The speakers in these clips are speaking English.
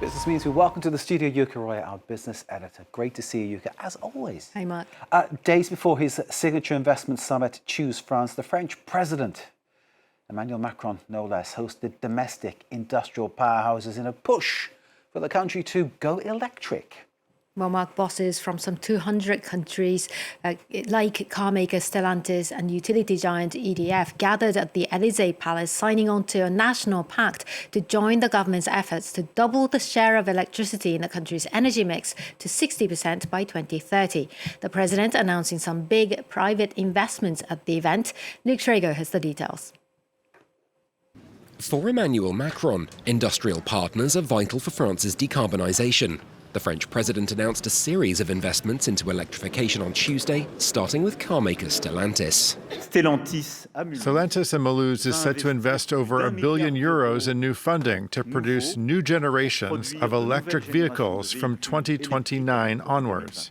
Business means we welcome to the studio Yuka Roy, our business editor. Great to see you, Yuka, as always. Hi, Mark. Days before his signature investment summit, Choose France, the French President Emmanuel Macron, no less, hosted domestic industrial powerhouses in a push for the country to go electric. Well, Mark, bosses from some 200 countries, like car maker Stellantis and utility giant EDF, gathered at the Élysée Palace, signing on to a national pact to join the government's efforts to double the share of electricity in the country's energy mix to 60% by 2030. The president announcing some big private investments at the event. Luke Schrager has the details. For Emmanuel Macron, industrial partners are vital for France's decarbonisation. The French president announced a series of investments into electrification on Tuesday, starting with car maker Stellantis. Stellantis and Mulhouse is set to invest over €1 billion in new funding to produce new generations of electric vehicles from 2029 onwards.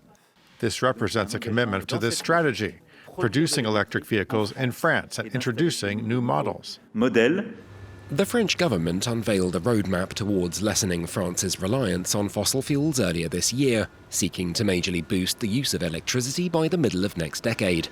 This represents a commitment to this strategy, producing electric vehicles in France and introducing new models. The French government unveiled a roadmap towards lessening France's reliance on fossil fuels earlier this year, seeking to majorly boost the use of electricity by the middle of next decade.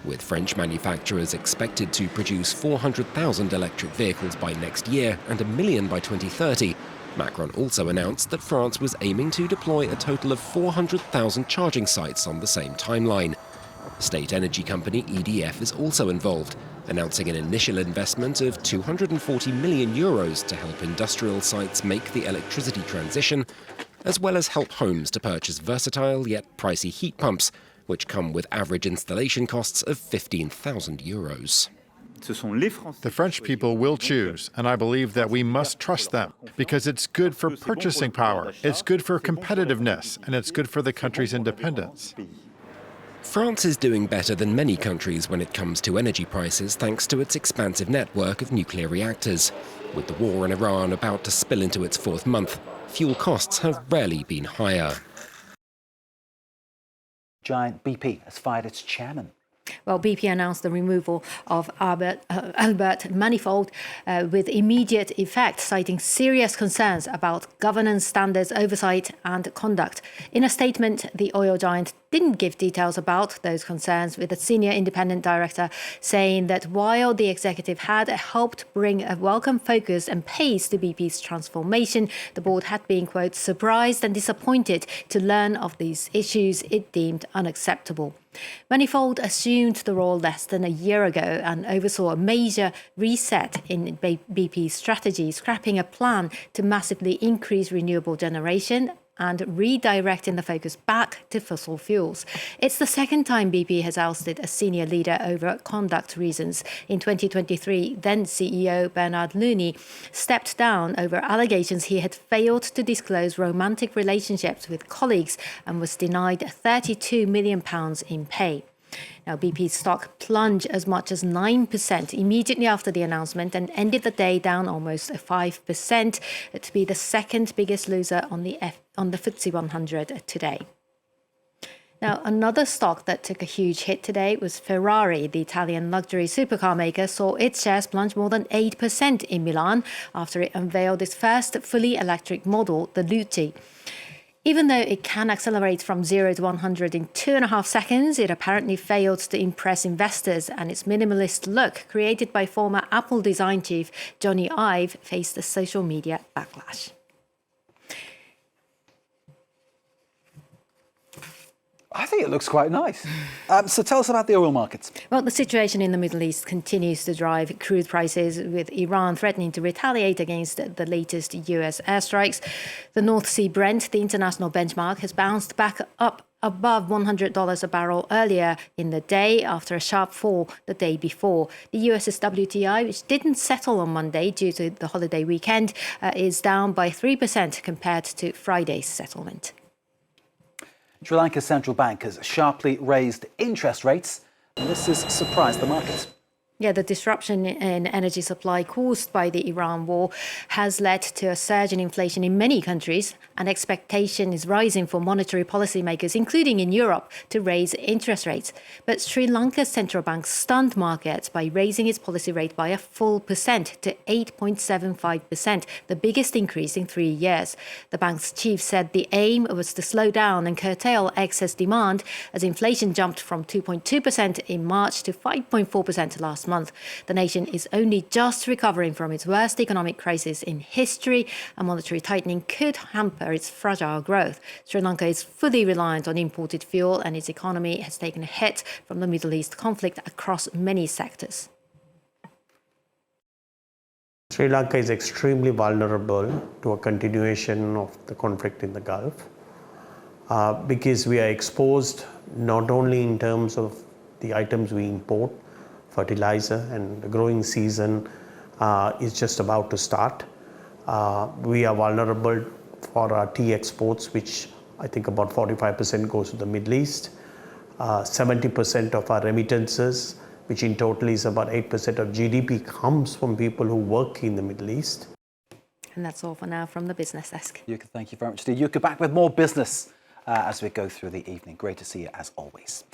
With French manufacturers expected to produce 400,000 electric vehicles by next year and 1 million by 2030, Macron also announced that France was aiming to deploy a total of 400,000 charging sites on the same timeline. State energy company EDF is also involved, announcing an initial investment of €240 million to help industrial sites make the electricity transition, as well as help homes to purchase versatile yet pricey heat pumps, which come with average installation costs of €15,000. The French people will choose, and I believe that we must trust them, because it's good for purchasing power, it's good for competitiveness, and it's good for the country's independence. France is doing better than many countries when it comes to energy prices thanks to its expansive network of nuclear reactors. With the war in Iran about to spill into its fourth month, fuel costs have rarely been higher. Giant BP has fired its chairman. Well, BP announced the removal of Albert Manifold with immediate effect, citing serious concerns about governance standards, oversight and conduct. In a statement, the oil giant didn't give details about those concerns, with a senior independent director saying that while the executive had helped bring a welcome focus and pace to BP's transformation, the board had been, quote, surprised and disappointed to learn of these issues it deemed unacceptable. Manifold assumed the role less than a year ago and oversaw a major reset in BP's strategy, scrapping a plan to massively increase renewable generation and redirecting the focus back to fossil fuels. It's the second time BP has ousted a senior leader over conduct reasons. In 2023, then CEO Bernard Looney stepped down over allegations he had failed to disclose romantic relationships with colleagues and was denied £32 million in pay. Now, BP's stock plunged as much as 9% immediately after the announcement and ended the day down almost 5%, to be the second biggest loser on the FTSE 100 today. Now, another stock that took a huge hit today was Ferrari. The Italian luxury supercar maker saw its shares plunge more than 8% in Milan after it unveiled its first fully electric model, the Lutti. Even though it can accelerate from 0 to 100 in 2.5 seconds, it apparently failed to impress investors, and its minimalist look, created by former Apple design chief Johnny Ive, faced a social media backlash. I think it looks quite nice. So tell us about the oil markets. Well, the situation in the Middle East continues to drive crude prices, with Iran threatening to retaliate against the latest US airstrikes. The North Sea Brent, the international benchmark, has bounced back up above $100 a barrel earlier in the day after a sharp fall the day before. The US's WTI, which didn't settle on Monday due to the holiday weekend, is down by 3% compared to Friday's settlement. Sri Lanka's central bank has sharply raised interest rates, and this has surprised the markets. Yeah, the disruption in energy supply caused by the Iran war has led to a surge in inflation in many countries, and expectation is rising for monetary policymakers, including in Europe, to raise interest rates. But Sri Lanka's central bank stunned markets by raising its policy rate by a full percent to 8.75%, the biggest increase in 3 years. The bank's chief said the aim was to slow down and curtail excess demand as inflation jumped from 2.2% in March to 5.4% last month. The nation is only just recovering from its worst economic crisis in history, and monetary tightening could hamper its fragile growth. Sri Lanka is fully reliant on imported fuel, and its economy has taken a hit from the Middle East conflict across many sectors. Sri Lanka is extremely vulnerable to a continuation of the conflict in the Gulf because we are exposed not only in terms of the items we import, fertilizer, and the growing season is just about to start. We are vulnerable for our tea exports, which I think about 45% goes to the Middle East. 70% of our remittances, which in total is about 8% of GDP, comes from people who work in the Middle East. And that's all for now from the Business Desk. Yuka, thank you very much. Yuka, back with more business as we go through the evening. Great to see you as always.